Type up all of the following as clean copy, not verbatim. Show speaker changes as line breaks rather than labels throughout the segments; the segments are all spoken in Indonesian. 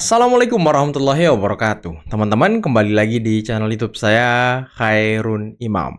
Assalamualaikum warahmatullahi wabarakatuh. Teman-teman, kembali lagi di channel YouTube saya, Khairun Imam.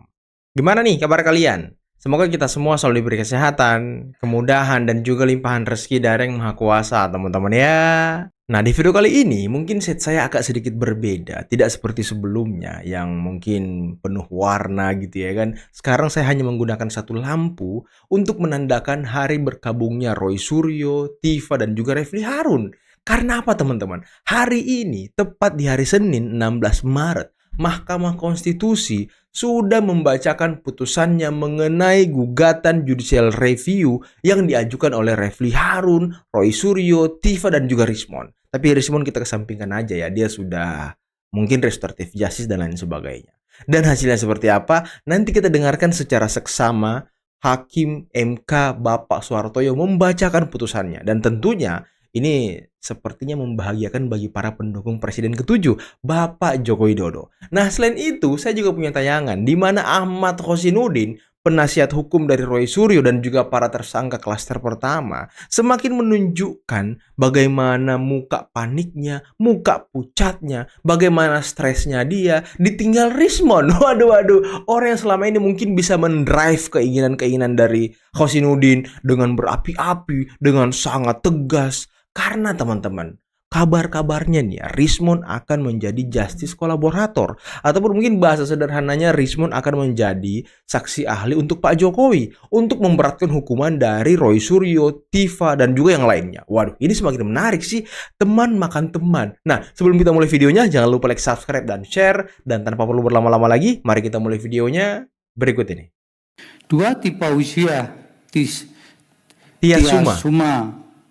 Gimana nih kabar kalian? Semoga kita semua selalu diberi kesehatan, kemudahan, dan juga limpahan rezeki dari Yang Maha Kuasa, teman-teman ya. Nah, di video kali ini mungkin set saya agak sedikit berbeda, tidak seperti sebelumnya yang mungkin penuh warna gitu ya kan. Sekarang saya hanya menggunakan satu lampu untuk menandakan hari berkabungnya Roy Suryo, Tifa, dan juga Refli Harun. Karena apa teman-teman? Hari ini, tepat di hari Senin 16 Maret, Mahkamah Konstitusi sudah membacakan putusannya mengenai gugatan judicial review yang diajukan oleh Refli Harun, Roy Suryo, Tifa, dan juga Rismon. Tapi Rismon kita kesampingkan aja ya, dia sudah mungkin restoratif justice dan lain sebagainya. Dan hasilnya seperti apa? Nanti kita dengarkan secara seksama Hakim MK Bapak Suhartoyo membacakan putusannya. Dan tentunya ini sepertinya membahagiakan bagi para pendukung Presiden ke-7, Bapak Joko Widodo. Nah, selain itu, saya juga punya tayangan di mana Ahmad Khosinuddin, penasihat hukum dari Roy Suryo dan juga para tersangka klaster pertama, semakin menunjukkan bagaimana muka paniknya, muka pucatnya, bagaimana stresnya dia, ditinggal Rismon. Waduh, orang yang selama ini mungkin bisa mendrive keinginan-keinginan dari Khosinuddin dengan berapi-api, dengan sangat tegas. Karena teman-teman, kabar-kabarnya nih ya, Rismon akan menjadi justice kolaborator. Ataupun mungkin bahasa sederhananya Rismon akan menjadi saksi ahli untuk Pak Jokowi. Untuk memberatkan hukuman dari Roy Suryo, Tifa, dan juga yang lainnya. Waduh, ini semakin menarik sih. Teman makan teman. Nah, sebelum kita mulai videonya, jangan lupa like, subscribe, dan share. Dan tanpa perlu berlama-lama lagi, mari kita mulai videonya berikut ini.
Dua tipe usia
Tia
Tia
Suma.
Suma,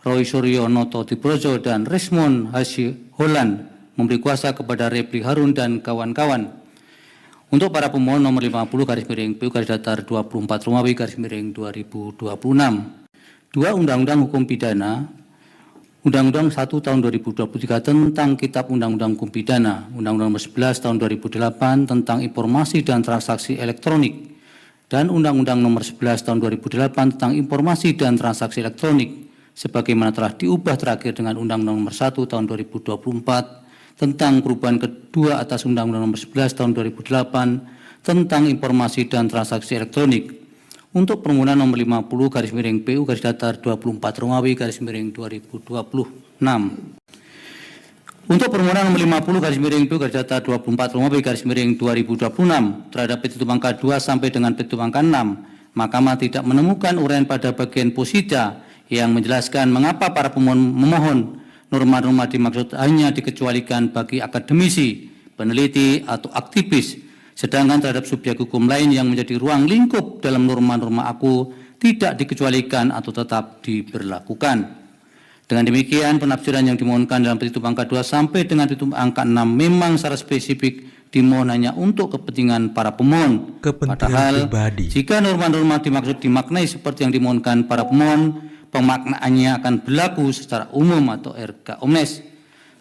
Roy Suryo Noto Dibrojo, dan Rismon Hashi Holland memberi kuasa kepada Refli Harun dan kawan-kawan. Untuk para pemohon nomor 50 garis miring PU garis datar 24 Romawi garis miring 2026. Dua Undang-Undang Hukum Pidana, Undang-Undang 1 tahun 2023 tentang Kitab Undang-Undang Hukum Pidana, Undang-Undang nomor 11 tahun 2008 tentang Informasi dan Transaksi Elektronik, dan Undang-Undang nomor 11 tahun 2008 tentang Informasi dan Transaksi Elektronik, sebagaimana telah diubah terakhir dengan Undang-Undang nomor 1 tahun 2024 tentang perubahan kedua atas Undang-Undang nomor 11 tahun 2008 tentang Informasi dan Transaksi Elektronik. Untuk permohonan nomor 50 garis miring PU garis datar 24 Romawi garis miring 2026. Untuk permohonan nomor 50 garis miring PU garis datar 24 Romawi garis miring 2026 terhadap petitum angka 2 sampai dengan petitum angka 6, Mahkamah tidak menemukan uraian pada bagian posida yang menjelaskan mengapa para pemohon memohon norma-norma dimaksud hanya dikecualikan bagi akademisi, peneliti, atau aktivis, sedangkan terhadap subjek hukum lain yang menjadi ruang lingkup dalam norma-norma aku tidak dikecualikan atau tetap diberlakukan. Dengan demikian, penafsiran yang dimohonkan dalam petitum angka 2 sampai dengan petitum angka 6 memang secara spesifik dimohon hanya untuk kepentingan para pemohon. Padahal,
Pribadi.
jika norma-norma dimaksud dimaknai seperti yang dimohonkan para pemohon, pemaknaannya akan berlaku secara umum atau erga omnes.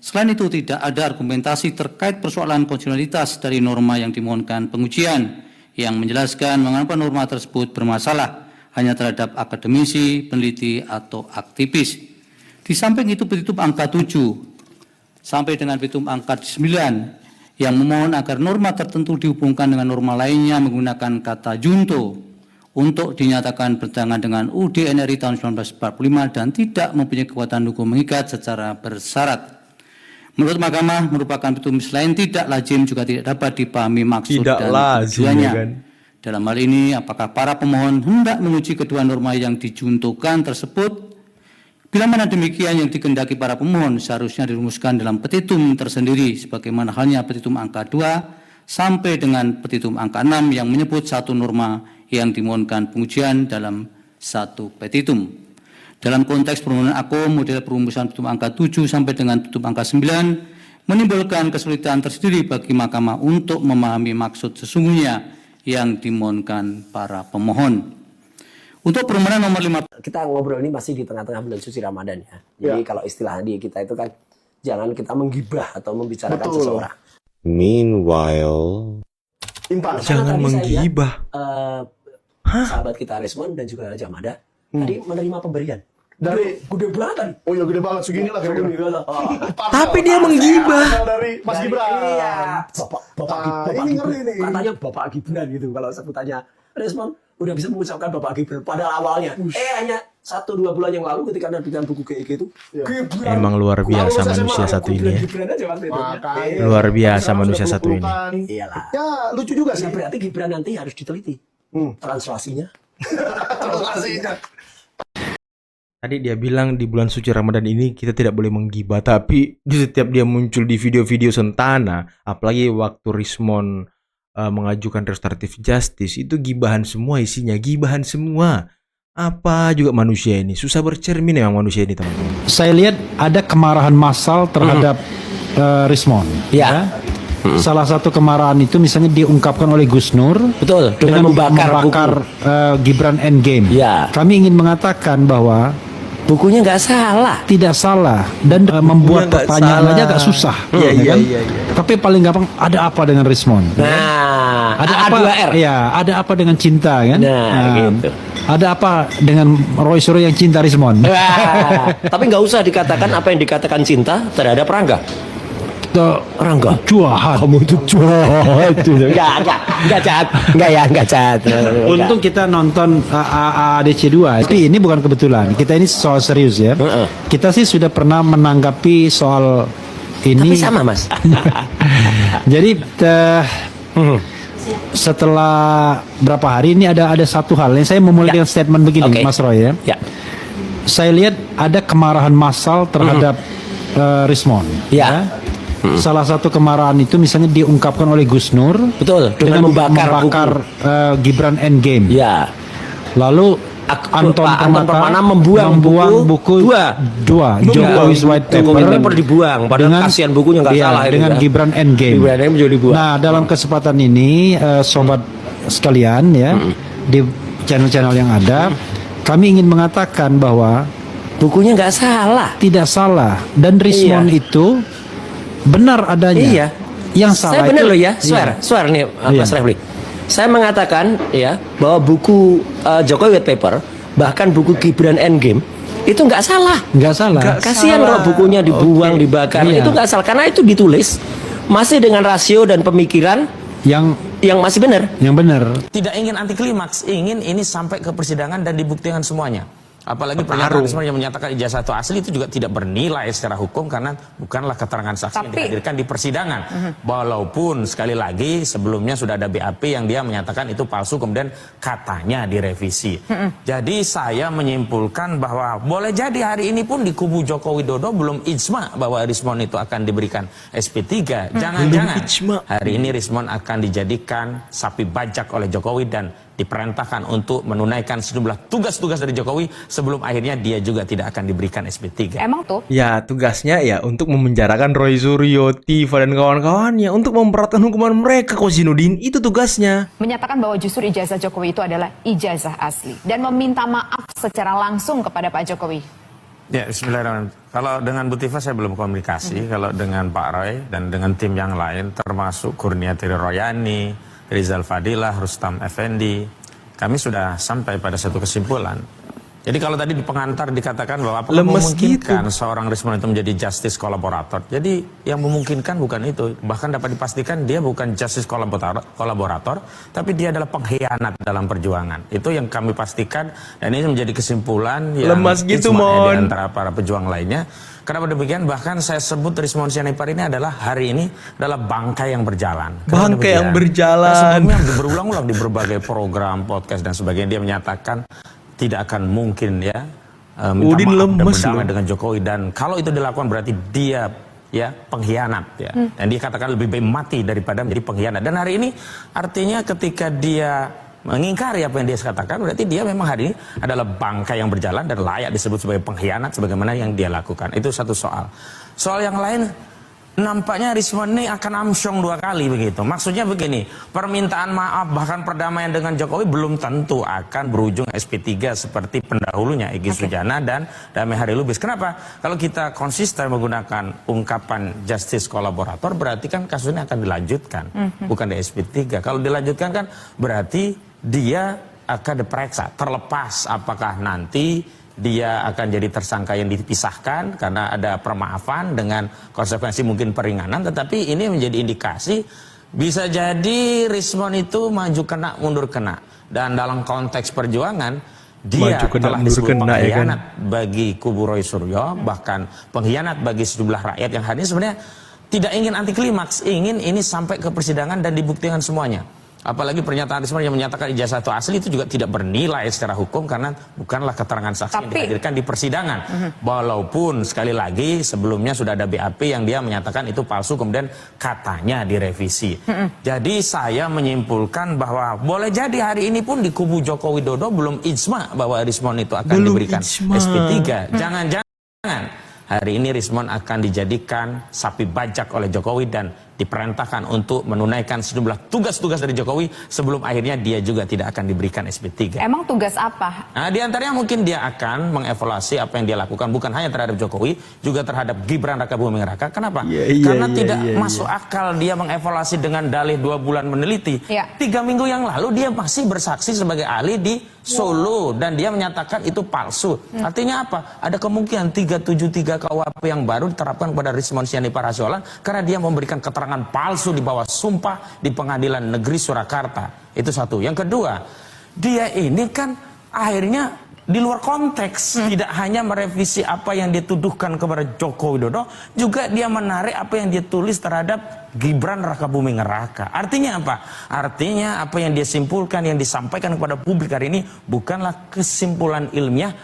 Selain itu, tidak ada argumentasi terkait persoalan konstitusionalitas dari norma yang dimohonkan pengujian yang menjelaskan mengapa norma tersebut bermasalah hanya terhadap akademisi, peneliti, atau aktivis. Di samping itu, petitum angka 7 sampai dengan petitum angka 9 yang memohon agar norma tertentu dihubungkan dengan norma lainnya menggunakan kata junto untuk dinyatakan bertentangan dengan UUD NRI tahun 1945 dan tidak mempunyai kekuatan hukum mengikat secara bersyarat. Menurut Mahkamah, merupakan petitum lain tidak lazim juga tidak dapat dipahami maksud
Tidak
dan
lazim,
tujuannya.
ya kan?
Dalam hal ini, apakah para pemohon hendak menguji kedua norma yang dijuntukan tersebut? Bila mana demikian, yang dikehendaki para pemohon seharusnya dirumuskan dalam petitum tersendiri, sebagaimana halnya petitum angka 2 sampai dengan petitum angka 6 yang menyebut satu norma yang dimohonkan pengujian dalam satu petitum. Dalam konteks permohonan aku, model perumusan petitum angka 7 sampai dengan petitum angka 9 menimbulkan kesulitan tersendiri bagi Mahkamah untuk memahami maksud sesungguhnya yang dimohonkan para pemohon. Untuk permohonan nomor 5,
kita ngobrol ini masih di tengah-tengah bulan suci Ramadan ya. Jadi kalau istilah di kita itu kan jangan kita menggibah atau membicarakan seseorang.
Meanwhile,
Jangan menggibah.
Sahabat kita Rismon dan juga Raja Mada tadi menerima pemberian
Dari
Gede banget kan?
oh ya gede banget segini lah kira-kira.
Tapi dia menggibah.
Dari Mas Gibran.
Iya. Bapak
ini ngeri nih.
Katanya Bapak Gibran gitu kalau sebutannya respon udah bisa mengucapkan Bapak Gibran pada awalnya. Hanya 1-2 bulan yang lalu ketika nerbitan buku GIG itu Gibran.
Emang luar biasa manusia satu ini ya.
Gibran aja waktu itu.
Makanya.
Luar biasa
Sekarang
manusia
sudah
satu ini.
peluk-pelukan.
Iyalah.
Ya lucu juga sih.
Nah, berarti Gibran nanti harus diteliti translasinya.
Translasinya.
Tadi dia bilang di bulan suci Ramadan ini kita tidak boleh menggibah, tapi di setiap dia muncul di video-video Sentana, apalagi waktu Rismon mengajukan restoratif justice, itu gibahan semua isinya, gibahan semua. Apa juga manusia ini, susah bercermin memang manusia ini teman-teman.
Saya lihat ada kemarahan massal terhadap Rismon.
Ya.
Salah satu kemarahan itu misalnya diungkapkan oleh Gus Nur
Betul, dengan membakar
Gibran Endgame.
Ya.
Kami ingin mengatakan bahwa
bukunya nggak salah.
tidak salah dan membuat
nggak
pertanyaan
salah.
aja agak susah.
Iya,
ya
iya,
kan?
iya.
Tapi paling gampang ada apa dengan Rismon?
Nah,
Ada apa?
A2R.
Ya, ada apa dengan cinta kan?
Nah, gitu.
Ada apa dengan Roy Suryo yang cinta Rismon?
Wah, tapi nggak usah dikatakan apa yang dikatakan cinta terhadap Rangga. Rangga.
Jahat. Kamu itu jahat.
Enggak jahat. Enggak jahat.
Untung kita nonton AADC 2. Tapi ini bukan kebetulan. Kita ini soal serius ya. Kita sih sudah pernah menanggapi soal ini.
Tapi sama, Mas.
Jadi setelah berapa hari ini ada satu hal yang saya memulai dengan statement begini,
Oke.
Mas Roy ya.
Ya.
Saya lihat ada kemarahan massal terhadap Rismon.
Ya.
Salah satu kemarahan itu misalnya diungkapkan oleh Gus Nur
Betul, dengan membakar
Gibran Endgame.
Ya.
Lalu Anton Permana
membuang
buku dua Jokowi's White Paper
dibuang, padahal kasihan bukunya nggak salah
dengan
itu, ya.
Gibran Endgame.
Gibran Endgame juga dibuang.
Nah, dalam kesempatan ini sobat sekalian ya di channel-channel yang ada, kami ingin mengatakan bahwa
bukunya nggak salah.
tidak salah dan Rismon itu benar adanya.
Iya.
Yang salah
Saya benar
itu
loh ya, swear nih Mas Refli. Saya mengatakan ya bahwa buku Jokowi White Paper, bahkan buku Gibran Endgame itu nggak salah.
Nggak salah.
Kasihan kalau bukunya dibuang, dibakar.
Iya.
Itu nggak salah karena itu ditulis masih dengan rasio dan pemikiran
yang
masih benar.
Tidak ingin anti klimaks, ingin ini sampai ke persidangan dan dibuktikan semuanya. Apalagi pernyataan Rismon yang menyatakan ijazah itu asli itu juga tidak bernilai secara hukum karena bukanlah keterangan saksi yang dihadirkan di persidangan. Walaupun sekali lagi sebelumnya sudah ada BAP yang dia menyatakan itu palsu kemudian katanya direvisi. Jadi saya menyimpulkan bahwa boleh jadi hari ini pun di kubu Joko Widodo belum ijma bahwa Rismon itu akan diberikan SP3. Jangan-jangan hari ini Rismon akan dijadikan sapi bajak oleh Jokowi dan diperintahkan untuk menunaikan sejumlah tugas-tugas dari Jokowi sebelum akhirnya dia juga tidak akan diberikan SP3.
Emang tuh?
Ya, tugasnya ya untuk memenjarakan Roy Suryo, Tiva dan kawan-kawannya, untuk memberatkan hukuman mereka, Kozinudin. Itu tugasnya.
Menyatakan bahwa justru ijazah Jokowi itu adalah ijazah asli dan meminta maaf secara langsung kepada Pak Jokowi.
Ya, bismillahirrahmanirrahim. Kalau dengan Bu Tiva saya belum komunikasi, kalau dengan Pak Roy dan dengan tim yang lain termasuk Kurniati Royani, Rizal Fadilah, Rustam Effendi, kami sudah sampai pada satu kesimpulan. Jadi kalau tadi di pengantar dikatakan bahwa apakah memungkinkan seorang Rismon itu menjadi justice kolaborator. Jadi yang memungkinkan bukan itu. Bahkan dapat dipastikan dia bukan justice kolaborator, tapi dia adalah pengkhianat dalam perjuangan. Itu yang kami pastikan dan ini menjadi kesimpulan yang
Lemas gitu,
ijma
Mon.
di antara para pejuang lainnya. Kenapa demikian? Bahkan saya sebut Rismon Sianipar ini adalah hari ini adalah bangkai yang berjalan.
Bangkai yang berjalan.
Sebelumnya berulang-ulang di berbagai program, podcast dan sebagainya dia menyatakan tidak akan mungkin ya minta
Udin
maaf dan
lemes
berdamai
loh.
dengan Jokowi dan kalau itu dilakukan berarti dia ya pengkhianat ya. Dan dia katakan lebih baik mati daripada menjadi pengkhianat. Dan hari ini artinya ketika dia mengingkari apa yang dia katakan berarti dia memang hari ini adalah bangkai yang berjalan dan layak disebut sebagai pengkhianat sebagaimana yang dia lakukan. Itu satu soal. Soal yang lain nampaknya Rismon ini akan amsyong 2 kali begitu. Maksudnya begini, permintaan maaf bahkan perdamaian dengan Jokowi belum tentu akan berujung SP3 seperti pendahulunya Egy Sujana dan Damai Hari Lubis. Kenapa? Kalau kita konsisten menggunakan ungkapan justice kolaborator berarti kan kasus ini akan dilanjutkan, bukan di SP3. Kalau dilanjutkan kan berarti dia akan diperiksa terlepas apakah nanti dia akan jadi tersangka yang dipisahkan karena ada permaafan dengan konsekuensi mungkin peringanan, tetapi ini menjadi indikasi bisa jadi Rismon itu maju kena mundur kena, dan dalam konteks perjuangan dia
Maju kena,
telah
mundur
disebut
kena, ya kan?
pengkhianat bagi kubu Roy Suryo, bahkan pengkhianat bagi sejumlah rakyat yang hadir sebenarnya tidak ingin anti klimaks, ingin ini sampai ke persidangan dan dibuktikan semuanya. Apalagi pernyataan Rismon yang menyatakan ijazah itu asli itu juga tidak bernilai secara hukum karena bukanlah keterangan saksi yang dihadirkan di persidangan. Walaupun sekali lagi sebelumnya sudah ada BAP yang dia menyatakan itu palsu, kemudian katanya direvisi. Jadi saya menyimpulkan bahwa boleh jadi hari ini pun di kubu Joko Widodo belum ijma bahwa Rismon itu akan
Belum
diberikan
ijma.
SP3. Jangan-jangan hari ini Rismon akan dijadikan sapi bajak oleh Jokowi dan diperintahkan untuk menunaikan sejumlah tugas-tugas dari Jokowi sebelum akhirnya dia juga tidak akan diberikan SP3.
Emang tugas apa?
Nah, di antaranya mungkin dia akan mengevaluasi apa yang dia lakukan bukan hanya terhadap Jokowi, juga terhadap Gibran Rakabuming Raka. Kenapa? Karena tidak masuk akal dia mengevaluasi dengan dalih 2 bulan meneliti. 3 minggu yang lalu dia masih bersaksi sebagai ahli di Solo dan dia menyatakan itu palsu. Artinya apa? Ada kemungkinan 373 KUHP yang baru diterapkan kepada Rismon Sianipar Hasiolan karena dia memberikan keterangan palsu di bawah sumpah di Pengadilan Negeri Surakarta. Itu satu. Yang kedua, dia ini kan akhirnya di luar konteks, tidak hanya merevisi apa yang dituduhkan kepada Joko Widodo, juga dia menarik apa yang dia tulis terhadap Gibran Rakabuming Raka. Artinya apa? Artinya apa yang dia simpulkan, yang disampaikan kepada publik hari ini bukanlah kesimpulan ilmiah,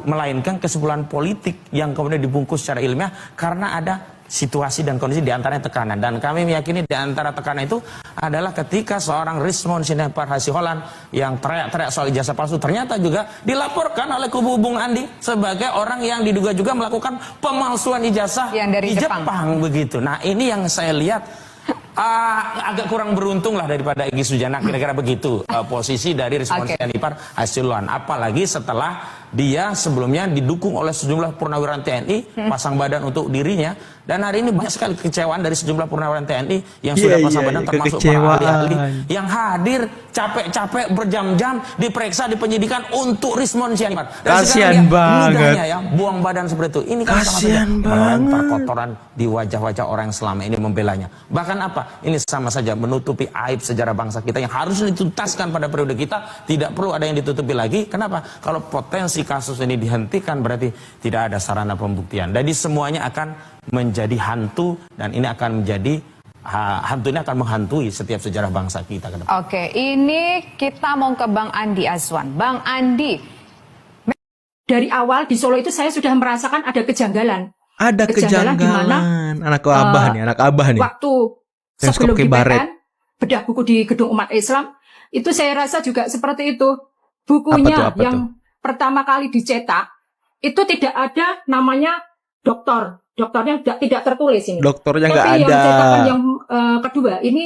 melainkan kesimpulan politik yang kemudian dibungkus secara ilmiah karena ada situasi dan kondisi diantaranya tekanan. Dan kami meyakini diantara tekanan itu adalah ketika seorang Rismon Sianipar Hasiolan yang teriak-teriak soal ijazah palsu ternyata juga dilaporkan oleh kubu Bung Andi sebagai orang yang diduga juga melakukan pemalsuan ijazah
yang dari
di
Jepang
begitu. Nah, ini yang saya lihat agak kurang beruntung lah daripada Egy Sujana, kira-kira begitu posisi dari Rismon Sianipar Hasiolan. Apalagi setelah dia sebelumnya didukung oleh sejumlah purnawirawan TNI, pasang badan untuk dirinya, dan hari ini banyak sekali kekecewaan dari sejumlah purnawirawan TNI yang sudah pasang badan, termasuk para ahli-ahli yang hadir capek-capek berjam-jam diperiksa di penyidikan untuk Rismon Sianipar.
Kasian banget
mudahnya ya buang badan seperti itu. Ini kan sama saja melempar kotoran di wajah-wajah orang yang selama ini membelanya. Bahkan apa? Ini sama saja menutupi aib sejarah bangsa kita yang harus dituntaskan pada periode kita. Tidak perlu ada yang ditutupi lagi. Kenapa? Kalau potensi kasus ini dihentikan berarti tidak ada sarana pembuktian. Jadi semuanya akan menjadi hantu dan ini akan menjadi hantu ini akan menghantui setiap sejarah bangsa kita ke depan.
Oke, ini kita mau ke Bang Andi Azwan. Bang Andi,
dari awal di Solo itu saya sudah merasakan ada kejanggalan.
Ada kejanggalan.
Di mana
anak abah nih, anak abah nih.
Waktu sebelum di PN, bedah buku di Gedung Umat Islam, itu saya rasa juga seperti itu. Bukunya
apa
yang pertama kali dicetak, itu tidak ada namanya doktor. Doktornya tidak tertulis ini.
Doktornya nggak ada.
Tapi yang cetakan yang kedua, ini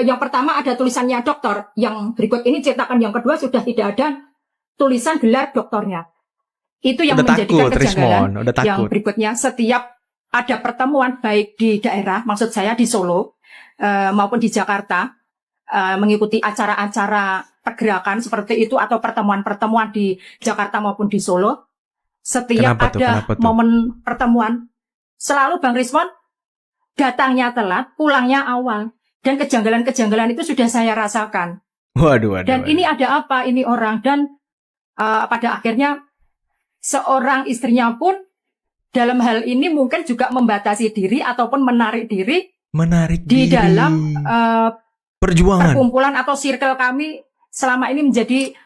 yang pertama ada tulisannya doktor. Yang berikut ini cetakan yang kedua sudah tidak ada tulisan gelar doktornya. Itu yang
udah
menjadikan
takut,
kejanggalan.
Rismon,
yang berikutnya, setiap ada pertemuan baik di daerah, maksud saya di Solo maupun di Jakarta, mengikuti acara-acara pergerakan seperti itu atau pertemuan-pertemuan di Jakarta maupun di Solo, setiap ada momen pertemuan, selalu Bang Rismon datangnya telat, pulangnya awal, dan kejanggalan-kejanggalan itu sudah saya rasakan.
Waduh.
Dan ini ada apa ini orang, dan pada akhirnya seorang istrinya pun dalam hal ini mungkin juga membatasi diri ataupun menarik diri di dalam
perjuangan,
perkumpulan atau circle kami selama ini menjadi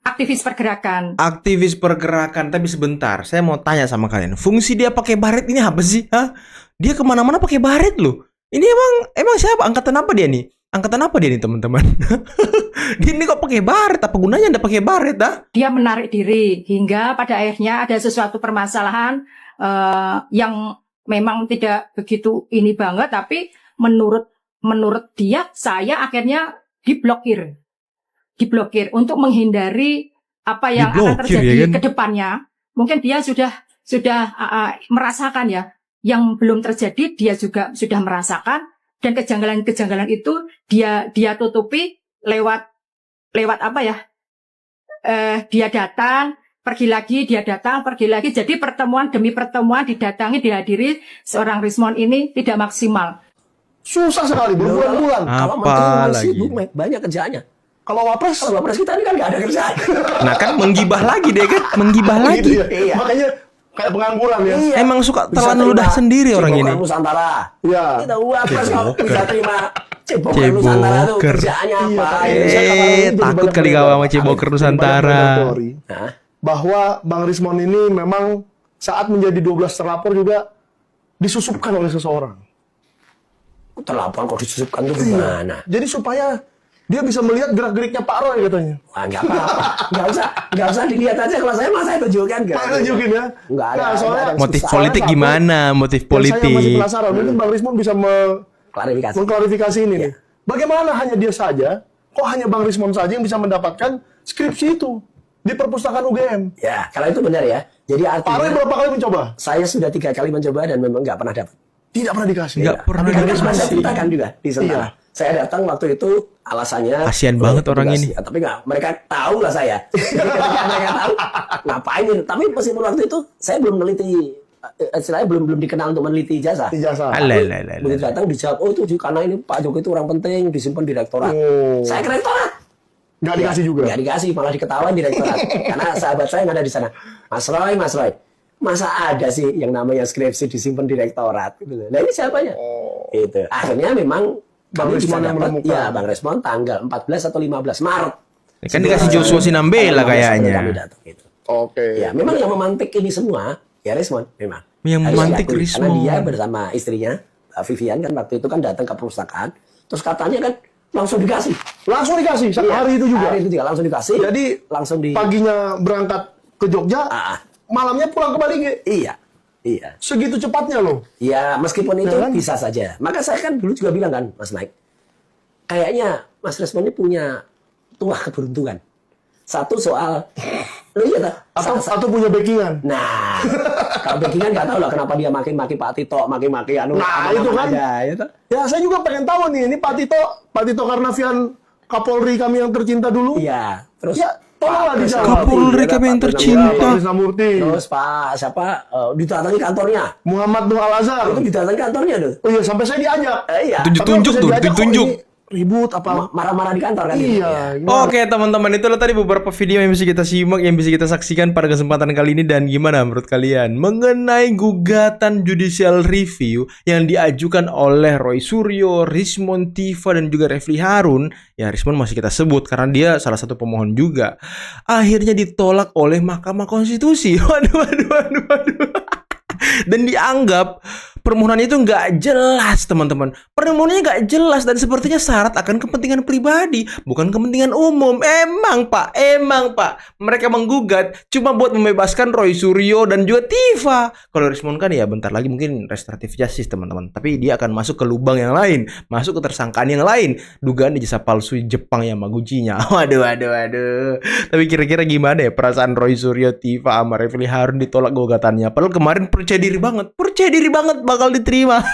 aktivis pergerakan.
Aktivis pergerakan, tapi sebentar, saya mau tanya sama kalian, fungsi dia pakai baret ini apa sih? Hah? Dia kemana-mana pakai baret loh. Ini emang siapa? Angkatan apa dia nih? Angkatan apa dia nih teman-teman? Dia ini kok pakai baret? Apa gunanya anda pakai baret?
Dia menarik diri hingga pada akhirnya ada sesuatu permasalahan yang memang tidak begitu ini banget, tapi menurut dia saya akhirnya diblokir untuk menghindari apa yang akan terjadi ke depannya. Mungkin dia sudah merasakan ya, yang belum terjadi dia juga sudah merasakan, dan kejanggalan-kejanggalan itu dia tutupi lewat apa ya? Dia datang pergi lagi, dia datang, pergi lagi. Jadi pertemuan demi pertemuan didatangi, dihadiri seorang Rismond ini tidak maksimal.
Susah sekali, berbulan-bulan.
Kalau
Apa
menteri
lagi?
sibuk, banyak kerjaannya.
Kalau wapres,
Kalau Wapres kita ini kan nggak ada kerjaan.
Nah kan menggibah lagi deh kan, menggibah
gitu
lagi.
ya.
Iya.
Makanya kayak pengangguran ya.
Iya.
Emang suka
Bisa
telan
terima
ludah sendiri orang ini.
Cebokan Nusantara.
Iya.
Kita Wapres kok
Ceboker.
bisa terima Cebokan Nusantara tuh
Ceboker.
kerjaannya
Iya,
apa?
Kak Indonesia kemarin ini jadi
Takut
banyak
kali
beredar.
kau sama Ceboker
Jadi
Nusantara.
banyak beredar teori
Hah?
bahwa Bang Rismond ini memang saat menjadi 12 terlapor juga disusupkan oleh seseorang.
Terlapor kok disusupkan tuh gimana?
Jadi supaya dia bisa melihat gerak-geriknya Pak Roy katanya.
Wah, nggak apa-apa. Nggak usah dilihat aja. Kalau saya mah saya tunjukkan.
Pak tunjukin ya.
Nggak ada.
Nah, soalnya
nggak ada.
Motif
Susah.
politik
satu,
gimana? Motif
Yang saya masih
politik.
penasaran, mungkin Bang Rismond bisa
Klarifikasi.
mengklarifikasi ini nih. Bagaimana hanya dia saja, kok hanya Bang Rismond saja yang bisa mendapatkan skripsi itu di perpustakaan UGM?
Ya, kalau itu benar ya. Jadi
Pak Roy
artinya
berapa kali mencoba?
saya sudah 3 kali mencoba dan memang nggak pernah dapat.
Tidak pernah dikasih.
Nggak pernah
Tapi kan
dikasih.
Rismond saya ceritakan juga di Sentara.
Iya.
Saya datang waktu itu alasannya
Kasian banget orang
tugas.
ini.
Ya, tapi nggak, mereka tahu lah saya. Jadi ketika mereka tahu ngapain ini. Tapi meskipun waktu itu saya belum meneliti, istilahnya belum dikenal untuk meneliti ijazah.
Ijazah.
Alah.
Begitu datang dijawab, oh itu karena ini Pak Jokowi itu orang penting disimpan direktorat.
Oh.
Saya ke rektorat.
Nggak dikasih juga.
Nggak dikasih, malah diketawain direktorat. Karena sahabat saya yang ada di sana. Mas Roy, masa ada sih yang namanya skripsi disimpan direktorat? Gitu. Nah ini siapanya? Itu. Akhirnya memang
Bang
kami bisa
Rismond yang
dapat,
menemukan.
ya Bang Rismond tanggal 14 atau 15 Maret.
Kan dikasih Joshua Sinambela kayaknya.
Kami datang, gitu.
Oke.
Ya, memang yang memantik ini semua ya Rismond memang.
Yang
Harus
memantik
diakui.
Rismond.
Karena dia bersama istrinya Vivian kan waktu itu kan datang ke perpustakaan, terus katanya kan langsung dikasih.
Langsung dikasih hari itu juga.
Hari itu juga langsung dikasih.
Jadi
langsung di
paginya berangkat ke Jogja, malamnya pulang ke Bali.
Iya.
Segitu cepatnya loh.
Ya meskipun itu
kan?
bisa saja. Maka saya kan dulu juga bilang kan, Mas Mike, kayaknya Mas Rismond ini punya tuah keberuntungan. Satu soal, lu iya tak?
Atau punya backingan.
Nah, kalau backingan nggak tahu lah kenapa dia maki-maki Pak Tito, maki-maki anu.
Nah,
apa-apa
itu kan.
aja, gitu.
Ya saya juga pengen tahu nih, ini Pak Tito Karnavian Kapolri kami yang tercinta dulu.
Iya, terus
Ya, tolonglah
Pak
dijawab.
Kapolri kami yang tercinta.
Pak Krisnamurti,
Terus Pak siapa didatangi kantornya.
Muhammad Nur Al-Azhar.
Itu didatangi kantornya tuh.
Oh iya, sampai saya diajak.
Iya.
Tunjuk-tunjuk
Tapi
tuh,
waktu saya diajak,
ditunjuk.
kok ini ribut apa?
Marah-marah di kantor kan.
Iya. gimana?
Oke teman-teman, itulah tadi beberapa video yang bisa kita simak, yang bisa kita saksikan pada kesempatan kali ini. Dan gimana menurut kalian mengenai gugatan judicial review yang diajukan oleh Roy Suryo, Rismond Tiva, dan juga Refli Harun. Ya Rismond masih kita sebut karena dia salah satu pemohon juga. Akhirnya ditolak oleh Mahkamah Konstitusi. Waduh. Dan dianggap permohonannya itu nggak jelas, teman-teman. Permohonannya nggak jelas dan sepertinya syarat akan kepentingan pribadi, bukan kepentingan umum. Emang pak, mereka menggugat cuma buat membebaskan Roy Suryo dan juga Tiva. Kalau Rismond kan ya bentar lagi mungkin restoratif justice, teman-teman. Tapi dia akan masuk ke lubang yang lain, masuk ke tersangkaan yang lain, dugaan ijazah palsu Jepang Yamaguchi-nya. Waduh. Tapi kira-kira gimana ya perasaan Roy Suryo, Tiva, sama Refli Harun ditolak gugatannya? Padahal kemarin percaya diri banget bakal diterima.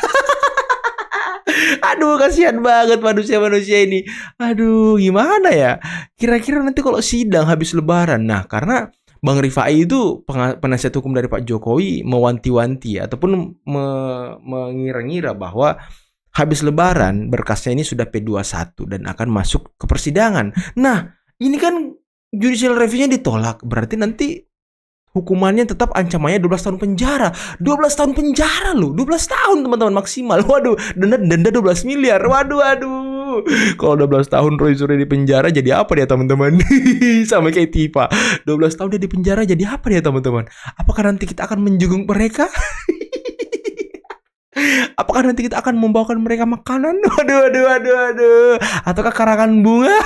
Aduh, kasihan banget manusia-manusia ini. Aduh, gimana ya? Kira-kira nanti kalau sidang habis lebaran. Nah, karena Bang Rifai itu penasihat hukum dari Pak Jokowi mewanti-wanti ataupun mengira-ngira bahwa habis lebaran berkasnya ini sudah P21 dan akan masuk ke persidangan. Nah, ini kan judicial review-nya ditolak. Berarti nanti hukumannya tetap ancamannya 12 tahun penjara. 12 tahun penjara loh. 12 tahun teman-teman maksimal. Waduh, denda 12 miliar. Waduh. Kalau 12 tahun Roy Suryo di penjara jadi apa dia teman-teman? Sama kayak Tiva. 12 tahun dia di penjara jadi apa dia teman-teman? Apakah nanti kita akan menjunjung mereka? Apakah nanti kita akan membawakan mereka makanan? Waduh. Ataukah karangan bunga?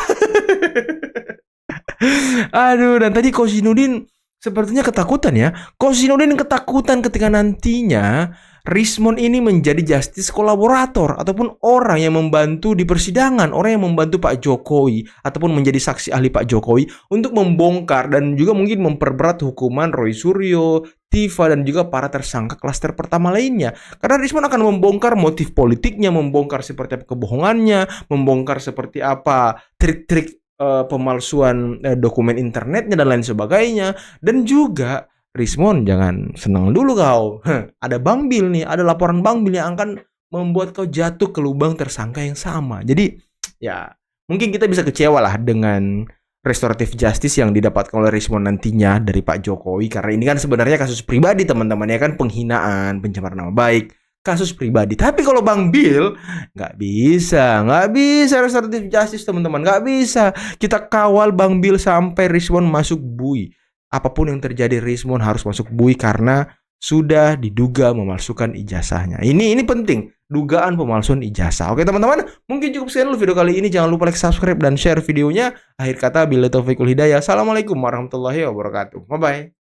Aduh, dan tadi Kosinudin sepertinya ketakutan ya. Kosinudin ketakutan ketika nantinya Rismond ini menjadi justice kolaborator ataupun orang yang membantu di persidangan, orang yang membantu Pak Jokowi ataupun menjadi saksi ahli Pak Jokowi untuk membongkar dan juga mungkin memperberat hukuman Roy Suryo, Tiva, dan juga para tersangka klaster pertama lainnya. Karena Rismond akan membongkar motif politiknya, membongkar seperti apa kebohongannya, membongkar seperti apa trik-trik pemalsuan dokumen internetnya dan lain sebagainya. Dan juga Rismon, jangan senang dulu kau. Ada Bang Bil nih, ada laporan Bang Bil yang akan membuat kau jatuh ke lubang tersangka yang sama. Jadi ya mungkin kita bisa kecewa lah dengan restoratif justice yang didapatkan oleh Rismon nantinya dari Pak Jokowi, karena ini kan sebenarnya kasus pribadi teman-teman ya kan, penghinaan, pencemaran nama baik, kasus pribadi. Tapi kalau Bang Bil nggak bisa restoratif justice teman-teman, nggak bisa. Kita kawal Bang Bil sampai Rismon masuk bui. Apapun yang terjadi, Rismon harus masuk bui karena sudah diduga memalsukan ijazahnya. Ini penting, dugaan pemalsuan ijazah. Oke teman-teman, mungkin cukup sekian dulu video kali ini. Jangan lupa like, subscribe, dan share videonya. Akhir kata, billahi taufiq wal hidayah. Assalamualaikum warahmatullahi wabarakatuh. Bye-bye.